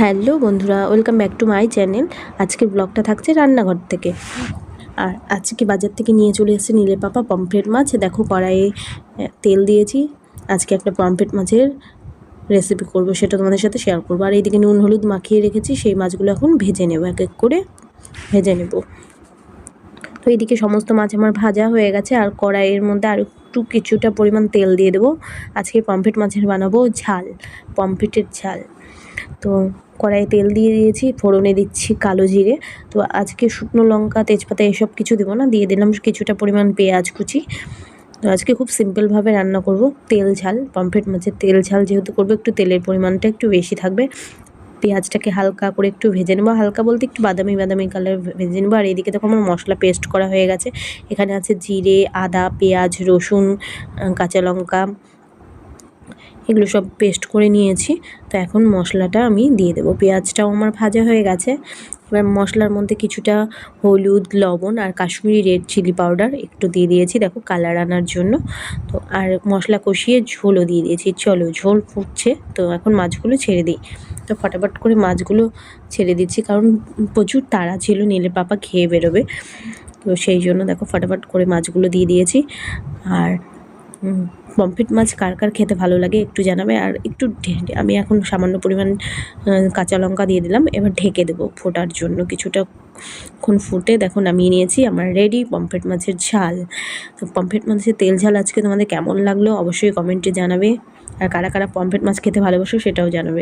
Hello বন্ধুরা, welcome back to my channel. আজকের ব্লগটা থাকছে রান্নাঘর থেকে। আর আজকে বাজার থেকে নিয়ে চলে এসেছে নীলের পাপা পমফ্রেট মাছ। দেখো কড়াইয়ে তেল দিয়েছি। আজকে একটা পমফ্রেট মাছের রেসিপি করব, সেটা তোমাদের সাথে শেয়ার করবো। আর এইদিকে নুন হলুদ মাখিয়ে রেখেছি, সেই মাছগুলো এখন ভেজে নেব, এক এক করে ভেজে নেব। তো এইদিকে সমস্ত মাছ আমার ভাজা হয়ে গেছে। আর কড়াইয়ের মধ্যে আর একটু কিছুটা পরিমাণ তেল দিয়ে দেবো। আজকে পমফ্রেট মাছের বানাবো ঝাল, পমফ্রেটের ঝাল। তো কড়াইয়ে তেল দিয়ে দিয়েছি, ফোড়নে দিচ্ছি কালো জিরে। তো আজকে শুকনো লঙ্কা তেজপাতা এসব কিছু দেবো না, দিয়ে দিলাম কিছুটা পরিমাণ পেঁয়াজ কুচি। তো আজকে খুব সিম্পলভাবে রান্না করব, তেল ঝাল পমফ্রেট মাছের তেল ঝাল যেহেতু করবো, একটু তেলের পরিমাণটা একটু বেশি থাকবে। পেঁয়াজটাকে হালকা করে একটু ভেজে নেবো, হালকা বলতে একটু বাদামি বাদামি কালার ভেজে নেবো। আর এদিকে দেখো আমার মশলা পেস্ট করা হয়ে গেছে। এখানে আছে জিরে, আদা, পেঁয়াজ, রসুন, কাঁচা লঙ্কা, এগুলো সব পেস্ট করে নিয়েছি। তো এখন মশলাটা আমি দিয়ে দেবো। পেঁয়াজটাও আমার ভাজা হয়ে গেছে। এবার মশলার মধ্যে কিছুটা হলুদ, লবণ আর কাশ্মীরি রেড চিলি পাউডার একটু দিয়ে দিয়েছি, দেখো কালার আনার জন্য। তো আর মশলা কষিয়ে ঝোলও দিয়ে দিয়েছি। চলো, ঝোল ফুটছে, তো এখন মাছগুলো ছেড়ে দিই। তো ফটাফট করে মাছগুলো ছেড়ে দিচ্ছি, কারণ প্রচুর তাড়া ছিল, নীলের পাপা খেয়ে বেরোবে। তো সেই জন্য দেখো ফটাফট করে মাছগুলো দিয়ে দিয়েছি। আর পমফ্রেট মাছ কার কার খেতে ভালো লাগে একটু জানাবে। আর একটু আমি এখন সামান্য পরিমাণ কাঁচা লঙ্কা দিয়ে দিলাম। এবার ঢেকে দেবো ফোটার জন্য, কিছুটাক্ষণ ফুটে দেখো নামিয়ে নিয়েছি। আমার রেডি পমফ্রেট মাছের ঝাল। তো পমফ্রেট মাছের তেল ঝাল আজকে তোমাদের কেমন লাগলো অবশ্যই কমেন্টে জানাবে। আর কারা কারা পমফ্রেট মাছ খেতে ভালোবাসো সেটাও জানাবে।